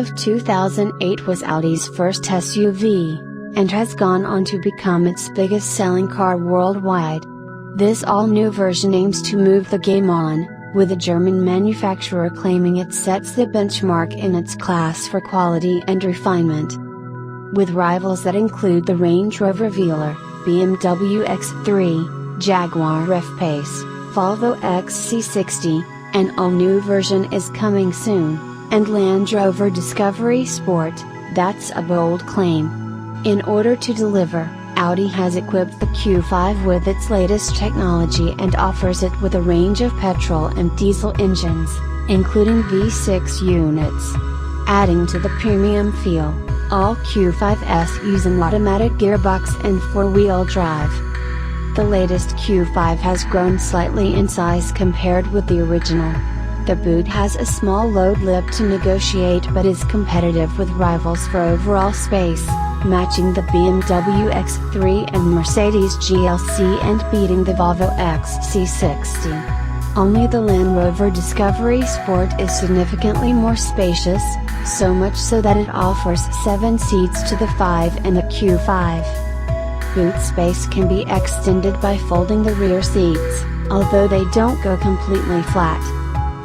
of 2008 was Audi's first SUV, and has gone on to become its biggest selling car worldwide. This all-new version aims to move the game on, with the German manufacturer claiming it sets the benchmark in its class for quality and refinement. With rivals that include the Range Rover Velar, BMW X3, Jaguar F-Pace, Volvo XC60, an all-new version is coming soon, and Land Rover Discovery Sport, that's a bold claim. In order to deliver, Audi has equipped the Q5 with its latest technology and offers it with a range of petrol and diesel engines, including V6 units. Adding to the premium feel, all Q5s use an automatic gearbox and four-wheel drive. The latest Q5 has grown slightly in size compared with the original. The boot has a small load lip to negotiate but is competitive with rivals for overall space, matching the BMW X3 and Mercedes GLC and beating the Volvo XC60. Only the Land Rover Discovery Sport is significantly more spacious, so much so that it offers 7 seats to the 5 in the Q5. Boot space can be extended by folding the rear seats, although they don't go completely flat.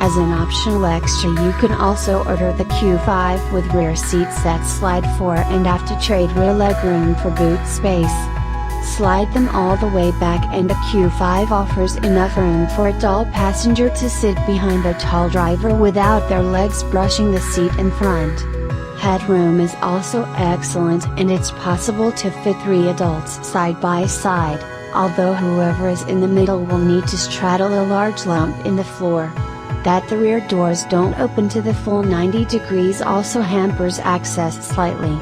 As an optional extra, you can also order the Q5 with rear seats that slide fore and aft to trade rear legroom for boot space. Slide them all the way back and the Q5 offers enough room for a tall passenger to sit behind a tall driver without their legs brushing the seat in front. Headroom is also excellent and it's possible to fit 3 adults side by side, although whoever is in the middle will need to straddle a large lump in the floor. That the rear doors don't open to the full 90 degrees also hampers access slightly.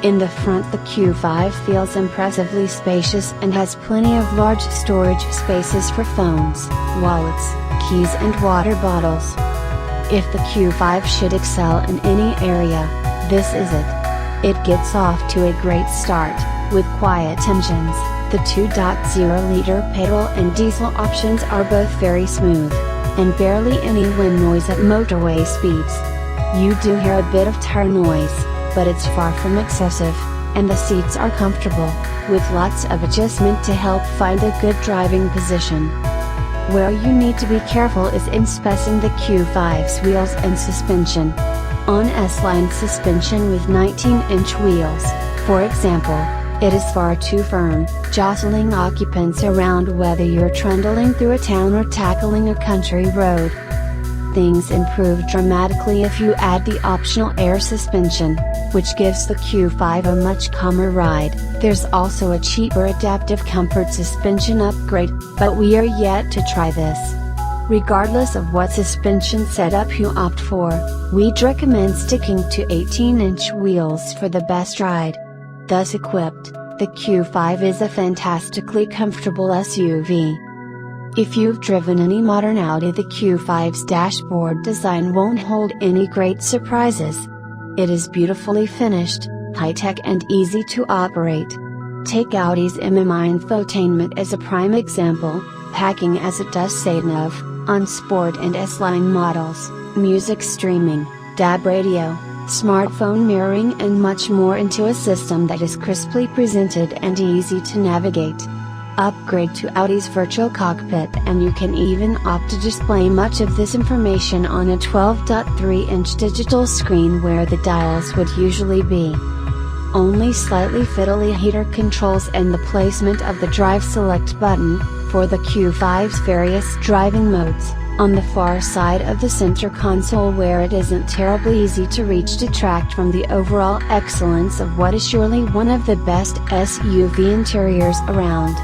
In the front, the Q5 feels impressively spacious and has plenty of large storage spaces for phones, wallets, keys and water bottles. If the Q5 should excel in any area, this is it. It gets off to a great start, with quiet engines. The 2.0-liter petrol and diesel options are both very smooth, and barely any wind noise at motorway speeds. You do hear a bit of tire noise, but it's far from excessive, and the seats are comfortable, with lots of adjustment to help find a good driving position. Where you need to be careful is in spacing the Q5's wheels and suspension. On S-line suspension with 19-inch wheels, for example, it is far too firm, jostling occupants around whether you're trundling through a town or tackling a country road. Things improve dramatically if you add the optional air suspension, which gives the Q5 a much calmer ride. There's also a cheaper adaptive comfort suspension upgrade, but we are yet to try this. Regardless of what suspension setup you opt for, we'd recommend sticking to 18-inch wheels for the best ride. Thus equipped, the Q5 is a fantastically comfortable SUV. If you've driven any modern Audi, the Q5's dashboard design won't hold any great surprises. It is beautifully finished, high-tech and easy to operate. Take Audi's MMI infotainment as a prime example, packing as it does Satan of, on Sport and S-line models, music streaming, DAB radio, smartphone mirroring and much more into a system that is crisply presented and easy to navigate. Upgrade to Audi's virtual cockpit and you can even opt to display much of this information on a 12.3-inch digital screen where the dials would usually be. Only slightly fiddly heater controls and the placement of the Drive Select button, for the Q5's various driving modes, on the far side of the center console where it isn't terribly easy to reach, detract from the overall excellence of what is surely one of the best SUV interiors around.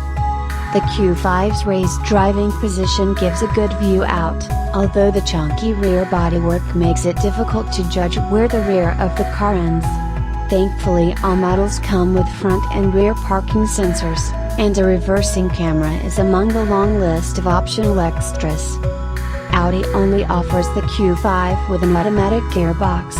The Q5's raised driving position gives a good view out, although the chunky rear bodywork makes it difficult to judge where the rear of the car ends. Thankfully, all models come with front and rear parking sensors, and a reversing camera is among the long list of optional extras. Audi only offers the Q5 with an automatic gearbox.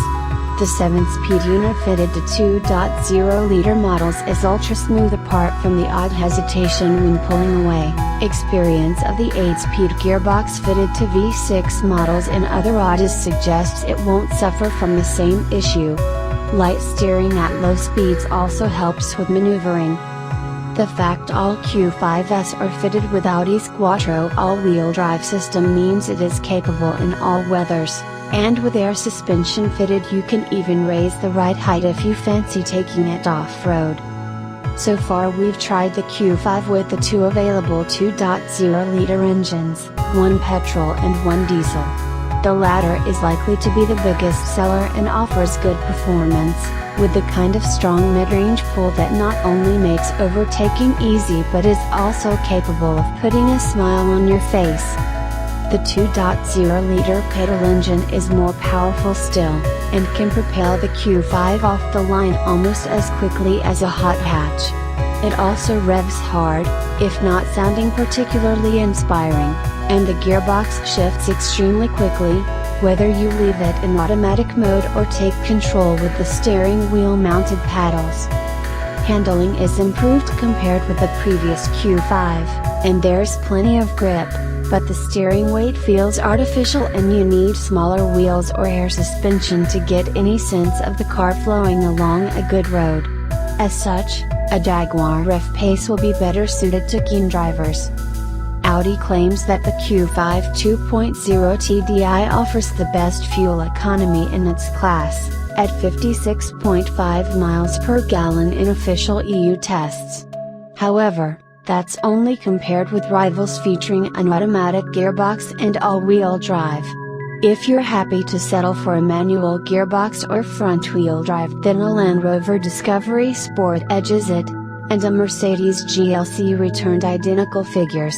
The 7-speed unit fitted to 2.0-liter models is ultra smooth apart from the odd hesitation when pulling away. Experience of the 8-speed gearbox fitted to V6 models in other Audis suggests it won't suffer from the same issue. Light steering at low speeds also helps with maneuvering. The fact all Q5s are fitted with Audi's Quattro all-wheel drive system means it is capable in all weathers. And with air suspension fitted, you can even raise the ride height if you fancy taking it off-road. So far we've tried the Q5 with the two available 2.0-liter engines, one petrol and one diesel. The latter is likely to be the biggest seller and offers good performance, with the kind of strong mid-range pull that not only makes overtaking easy but is also capable of putting a smile on your face. The 2.0-liter petrol engine is more powerful still, and can propel the Q5 off the line almost as quickly as a hot hatch. It also revs hard, if not sounding particularly inspiring, and the gearbox shifts extremely quickly, whether you leave it in automatic mode or take control with the steering wheel mounted paddles. Handling is improved compared with the previous Q5, and there's plenty of grip. But the steering weight feels artificial and you need smaller wheels or air suspension to get any sense of the car flowing along a good road. As such, a Jaguar F-Pace will be better suited to keen drivers. Audi claims that the Q5 2.0 TDI offers the best fuel economy in its class, at 56.5 miles per gallon in official EU tests. However, that's only compared with rivals featuring an automatic gearbox and all-wheel drive. If you're happy to settle for a manual gearbox or front-wheel drive, then a Land Rover Discovery Sport edges it, and a Mercedes GLC returned identical figures.